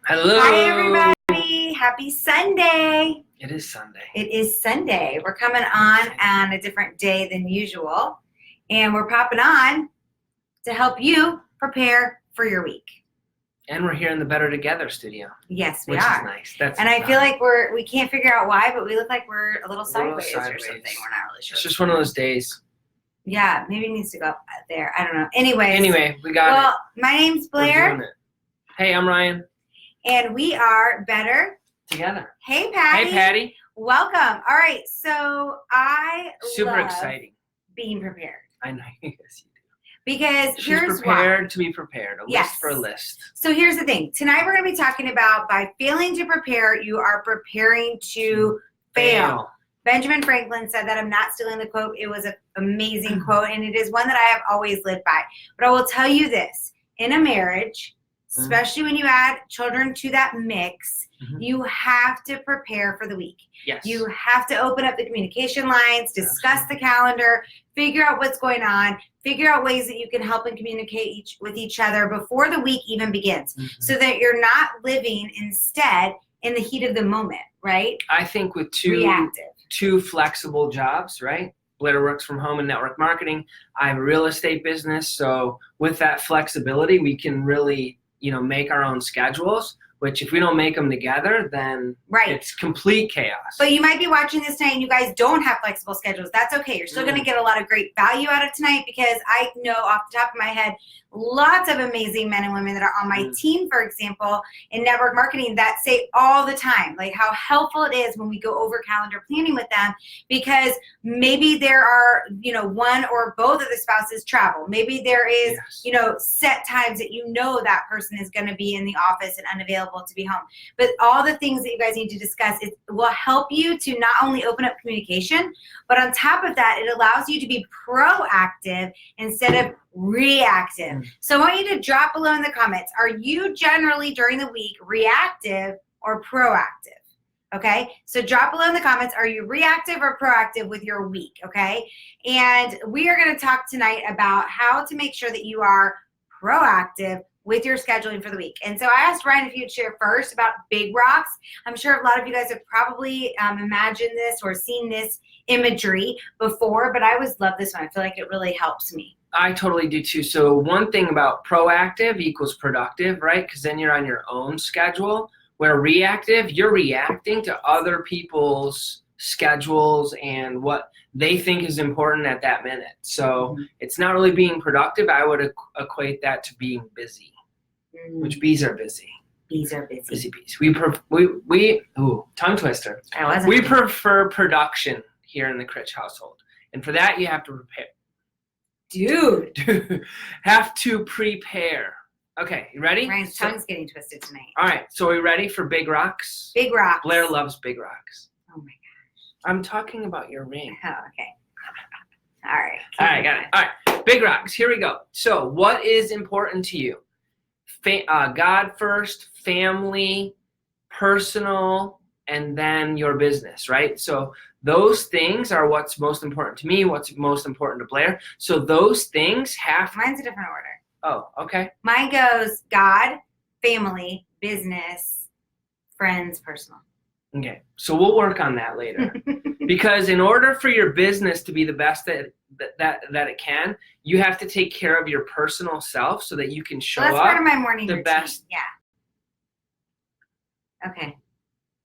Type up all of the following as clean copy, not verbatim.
Hello. Hi, everybody. Happy Sunday. It is Sunday. It is Sunday. We're coming on a different day than usual, and we're popping on to help you prepare for your week. And we're here in the Better Together studio. Yes, we which are. Is nice. That's and I feel like we can't figure out why, but we look like we're a little sideways or something. We're not really sure. It's just one of those days. Yeah, maybe it needs to go up there. I don't know. Anyway, we got it. Well, my name's Blair. We're doing it. Hey, I'm Ryan. And we are Better Together. Hey, Patty. Hey, Patty. Welcome. All right, so I Super love exciting. Being prepared. I know. Yes, you do. Because She's here's prepared why. to be prepared. A Yes. list for a list. So here's the thing. Tonight we're going to be talking about by failing to prepare, you are preparing to fail. Benjamin Franklin said that. I'm not stealing the quote. It was an amazing quote, and it is one that I have always lived by. But I will tell you this. In a marriage, especially when you add children to that mix, you have to prepare for the week. Yes. You have to open up the communication lines, discuss the calendar, figure out what's going on, figure out ways that you can help and communicate with each other before the week even begins, so that you're not living instead in the heat of the moment, right? I think with two flexible jobs, right? Blair works from home in network marketing. I have a real estate business. So with that flexibility, we can really, make our own schedules, which if we don't make them together, then it's complete chaos. But you might be watching this tonight and you guys don't have flexible schedules. That's okay. You're still going to get a lot of great value out of tonight, because I know off the top of my head, lots of amazing men and women that are on my team, for example, in network marketing, that say all the time, like how helpful it is when we go over calendar planning with them, because maybe there are, one or both of the spouses travel. Maybe there is, set times that that person is going to be in the office and unavailable to be home. But all the things that you guys need to discuss will help you to not only open up communication, but on top of that, it allows you to be proactive instead of reactive. So I want you to drop below in the comments, are you generally during the week reactive or proactive? Okay, so drop below in the comments, are you reactive or proactive with your week? Okay, and we are going to talk tonight about how to make sure that you are proactive with your scheduling for the week. And so I asked Ryan if you'd share first about big rocks. I'm sure a lot of you guys have probably imagined this or seen this imagery before, but I always love this one. I feel like it really helps me. I totally do too. So one thing about proactive equals productive, right? Because then you're on your own schedule. Where reactive, you're reacting to other people's schedules and what they think is important at that minute. So it's not really being productive. I would equate that to being busy, which bees are busy. Bees are busy. Busy bees. We tongue twister. We prefer production here in the Critch household. And for that, you have to prepare. Dude. Have to prepare. Okay, you ready? Ryan's tongue's getting twisted tonight. All right, so are we ready for big rocks? Big rocks. Blair loves big rocks. Oh my gosh. I'm talking about your ring. Oh, okay. All right. All right, got it. All right, big rocks. Here we go. So what is important to you? God first, family, personal, and then your business, right? So those things are what's most important to me, what's most important to Blair. So those things have... Mine's a different order. Oh, okay. Mine goes God, family, business, friends, personal. Okay, so we'll work on that later. Because in order for your business to be the best that it can, you have to take care of your personal self so that you can show up. That's part of my morning routine. Best. Yeah. Okay.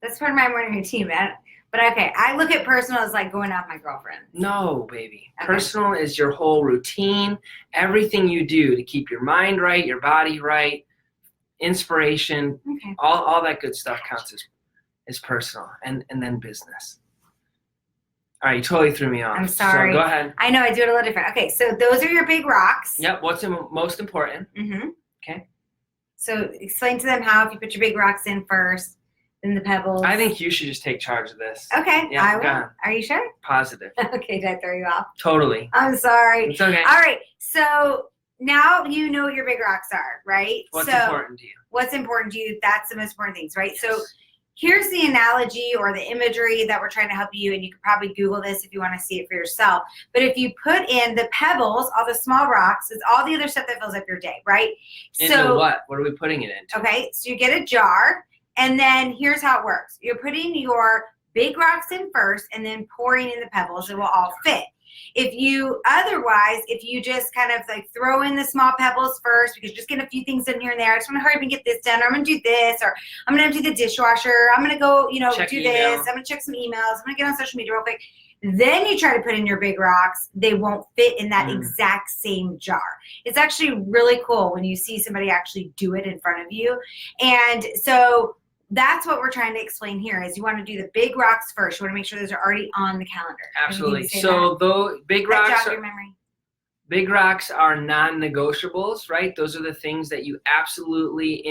That's part of my morning routine, man. But okay, I look at personal as like going out with my girlfriend. No, baby. Okay. Personal is your whole routine, everything you do to keep your mind right, your body right, inspiration, all that good stuff counts as personal, and then business. All right, you totally threw me off. I'm sorry. So go ahead. I know, I do it a little different. Okay, so those are your big rocks. Yep, what's most important? Okay. So explain to them how, if you put your big rocks in first, then the pebbles. I think you should just take charge of this. Okay, yeah, I will. Are you sure? Positive. Okay, did I throw you off? Totally. I'm sorry. It's okay. All right, so now you know what your big rocks are, right? What's important to you? What's important to you, that's the most important things, right? Yes. So here's the analogy or the imagery that we're trying to help you, and you could probably Google this if you want to see it for yourself. But if you put in the pebbles, all the small rocks, is all the other stuff that fills up your day, right? Into what? What are we putting it into? Okay, so you get a jar, and then here's how it works. You're putting your big rocks in first and then pouring in the pebbles. It will all fit. If you just kind of like throw in the small pebbles first, because you're just getting a few things in here and there. I just want to hurry up and get this done. Or I'm going to do this, or I'm going to empty the dishwasher. I'm going to go, do this. I'm going to check some emails. I'm going to get on social media real quick. Then you try to put in your big rocks. They won't fit in that exact same jar. It's actually really cool when you see somebody actually do it in front of you. And so that's what we're trying to explain here is you want to do the big rocks first. You want to make sure those are already on the calendar. Absolutely. So those big rocks are non-negotiables, right? Those are the things that you absolutely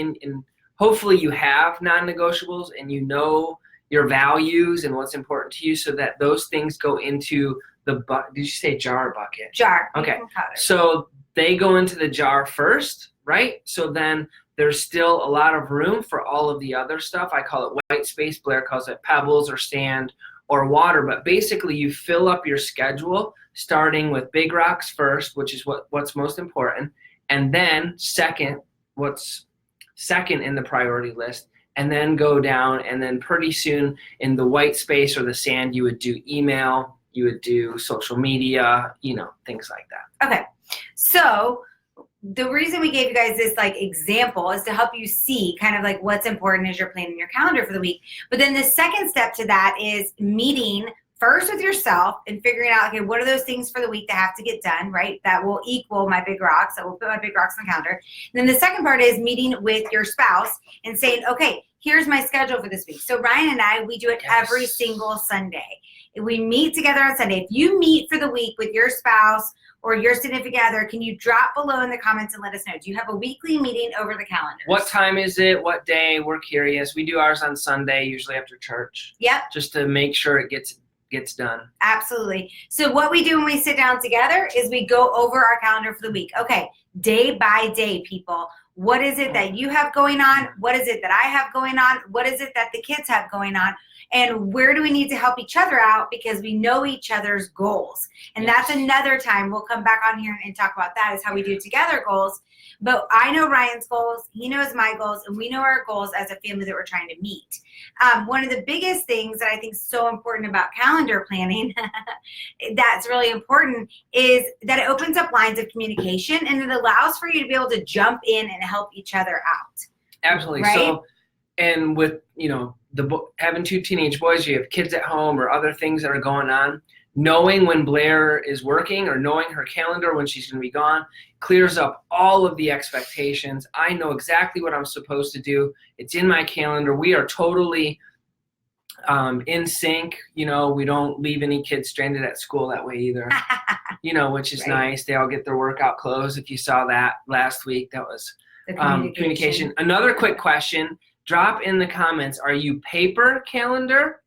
hopefully you have non-negotiables and you know your values and what's important to you, so that those things go into the bucket. Did you say jar or bucket? Jar. Okay. So they go into the jar first, right? So then there's still a lot of room for all of the other stuff. I call it white space. Blair calls it pebbles or sand or water. But basically, you fill up your schedule starting with big rocks first, which is what's most important, and then what's second in the priority list, and then go down. And then pretty soon in the white space or the sand, you would do email, you would do social media, things like that. Okay. So the reason we gave you guys this example is to help you see kind of what's important as you're planning your calendar for the week. But then the second step to that is meeting first with yourself and figuring out, okay, what are those things for the week that have to get done, right? That will equal my big rocks. That will put my big rocks on the calendar. And then the second part is meeting with your spouse and saying, okay, here's my schedule for this week. So Ryan and I, we do it every single Sunday. We meet together on Sunday. If you meet for the week with your spouse or your significant other, can you drop below in the comments and let us know? Do you have a weekly meeting over the calendar? What time is it? What day? We're curious. We do ours on Sunday, usually after church. Yep. Just to make sure it gets done. Absolutely. So what we do when we sit down together is we go over our calendar for the week. Okay, day by day, people. What is it that you have going on? What is it that I have going on? What is it that the kids have going on? And where do we need to help each other out, because we know each other's goals. And that's another time we'll come back on here and talk about that, is how we do together goals. But I know Ryan's goals, he knows my goals, and we know our goals as a family that we're trying to meet. One of the biggest things that I think is so important about calendar planning that's really important is that it opens up lines of communication, and it allows for you to be able to jump in and help each other out. Absolutely. Right? So, and with, having two teenage boys, you have kids at home or other things that are going on, knowing when Blair is working or knowing her calendar when she's going to be gone clears up all of the expectations. I know exactly what I'm supposed to do. It's in my calendar. We are totally in sync. We don't leave any kids stranded at school that way either, which is nice. They all get their workout clothes. If you saw that last week, that was communication. Another quick question. Drop in the comments, are you paper calendar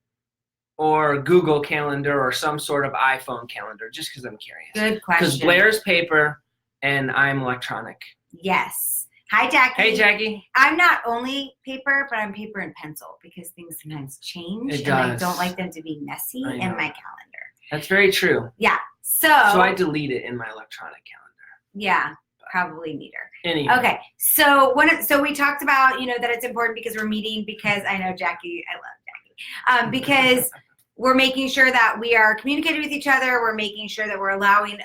or Google Calendar or some sort of iPhone calendar? Just because I'm curious. Good question. Because Blair's paper and I'm electronic. Yes. Hi, Jackie. Hey, Jackie. I'm not only paper, but I'm paper and pencil, because things sometimes change. It and I does. don't like them to be messy in my calendar. That's very true. Yeah. So I delete it in my electronic calendar. Yeah. Probably neater. Anyway. Okay, so we talked about that it's important because we're meeting, because I know Jackie, I love Jackie, because we're making sure that we are communicating with each other. We're making sure that we're allowing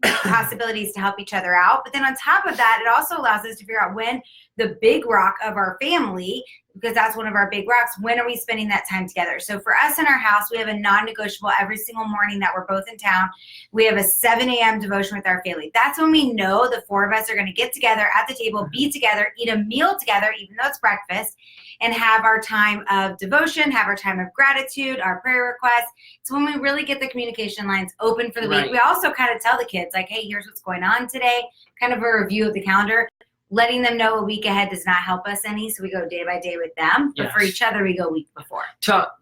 possibilities to help each other out. But then on top of that, it also allows us to figure out when the big rock of our family, because that's one of our big rocks, when are we spending that time together? So for us in our house, we have a non-negotiable every single morning that we're both in town. We have a 7 a.m. devotion with our family. That's when we know the four of us are going to get together at the table, be together, eat a meal together, even though it's breakfast, and have our time of devotion, have our time of gratitude, our prayer requests. It's when we really get the communication lines open for the week. We also kind of tell the kids, hey, here's what's going on today, kind of a review of the calendar. Letting them know a week ahead does not help us any, so we go day by day with them. But for each other, we go week before.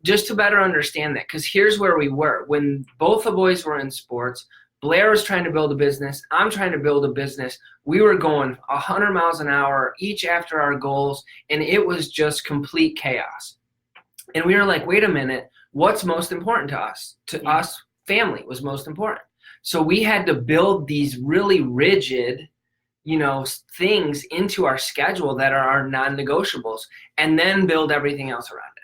Just to better understand that, because here's where we were. When both the boys were in sports, Blair was trying to build a business. I'm trying to build a business. We were going 100 miles an hour, each after our goals, and it was just complete chaos. And we were like, wait a minute, what's most important to us? To us, family was most important. So we had to build these really rigid, things into our schedule that are our non-negotiables, and then build everything else around it.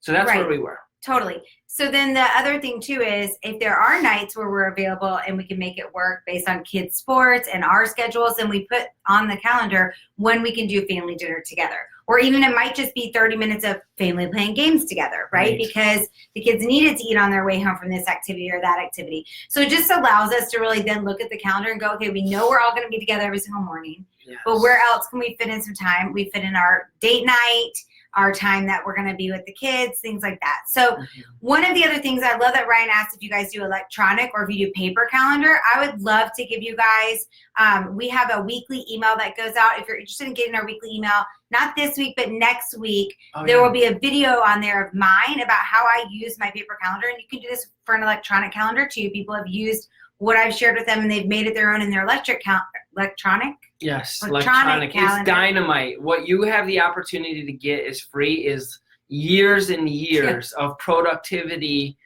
So that's where we were. Totally. So then the other thing too is if there are nights where we're available and we can make it work based on kids' sports and our schedules, and we put on the calendar when we can do family dinner together. Or even it might just be 30 minutes of family playing games together, right? Because the kids needed to eat on their way home from this activity or that activity. So it just allows us to really then look at the calendar and go, okay, we know we're all going to be together every single morning. Yes. But where else can we fit in some time? We fit in our date night, our time that we're going to be with the kids, things like that. So one of the other things, I love that Ryan asked if you guys do electronic or if you do paper calendar. I would love to give you guys, we have a weekly email that goes out. If you're interested in getting our weekly email, not this week, but next week, there will be a video on there of mine about how I use my paper calendar. And you can do this for an electronic calendar too. People have used what I've shared with them and they've made it their own in their electronic. Yes, electronic. It's dynamite. What you have the opportunity to get is free is years and years of productivity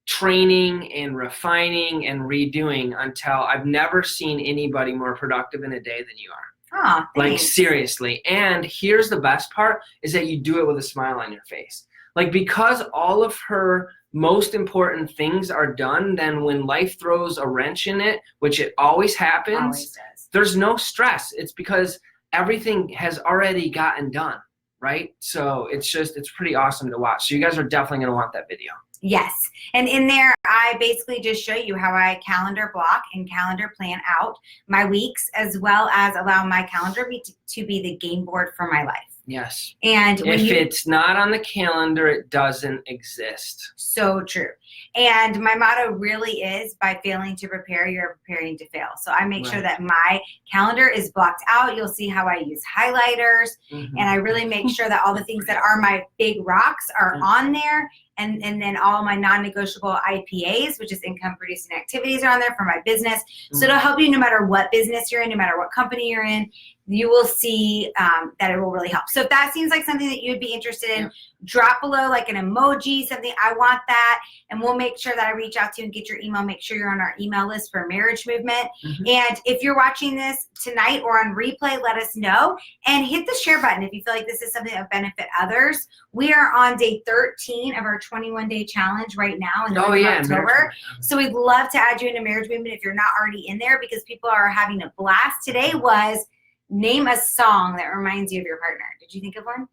training and refining and redoing until I've never seen anybody more productive in a day than you are. Oh, like seriously. And here's the best part is that you do it with a smile on your face. Like because all of her most important things are done, then when life throws a wrench in it, which it always happens, there's no stress. It's because everything has already gotten done, right? So it's pretty awesome to watch. So you guys are definitely going to want that video. Yes. And in there, I basically just show you how I calendar block and calendar plan out my weeks, as well as allow my calendar to be the game board for my life. Yes. And if it's not on the calendar, it doesn't exist. So true. And my motto really is, by failing to prepare, you're preparing to fail. So I make sure that my calendar is blocked out. You'll see how I use highlighters. And I really make sure that all the things that are my big rocks are on there. And then all my non-negotiable IPAs, which is income producing activities, are on there for my business. So it'll help you no matter what business you're in, no matter what company you're in. You will see that it will really help. So if that seems like something that you'd be interested in, drop below like an emoji, something, I want that. And we'll make sure that I reach out to you and get your email. Make sure you're on our email list for Marriage Movement. And if you're watching this tonight or on replay, let us know. And hit the share button if you feel like this is something that will benefit others. We are on day 13 of our 21-day challenge right now in the month of October. So we'd love to add you into Marriage Movement if you're not already in there, because people are having a blast. Today was name a song that reminds you of your partner. Did you think of one?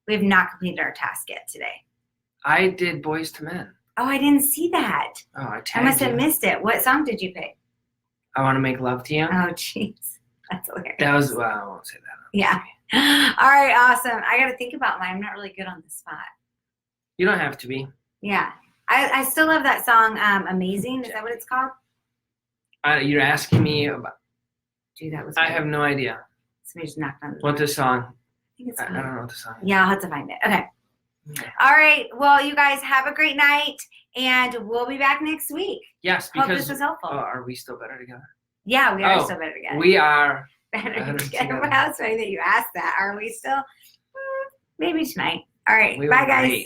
We have not completed our task yet today. I did Boys to Men. Oh, I didn't see that. Oh, I must have missed it. What song did you pick? I Want to Make Love to You. Oh, jeez. That's hilarious. That was, well, I won't say that. Yeah. All right, awesome. I got to think about mine. I'm not really good on the spot. You don't have to be. Yeah. I still love that song, Amazing. Is that what it's called? You're asking me about. Dude, that was I have no idea. Somebody just knocked on the door. What the song? I think it's I don't know what the song is. Yeah, I'll have to find it. Okay. All right. Well, you guys have a great night, and we'll be back next week. Yes, because. Hope this was helpful. Oh, are we still better together? Yeah, we are still better together. We are better together. Well, it's funny that you asked that. Are we still? Maybe tonight. All right. Bye, guys.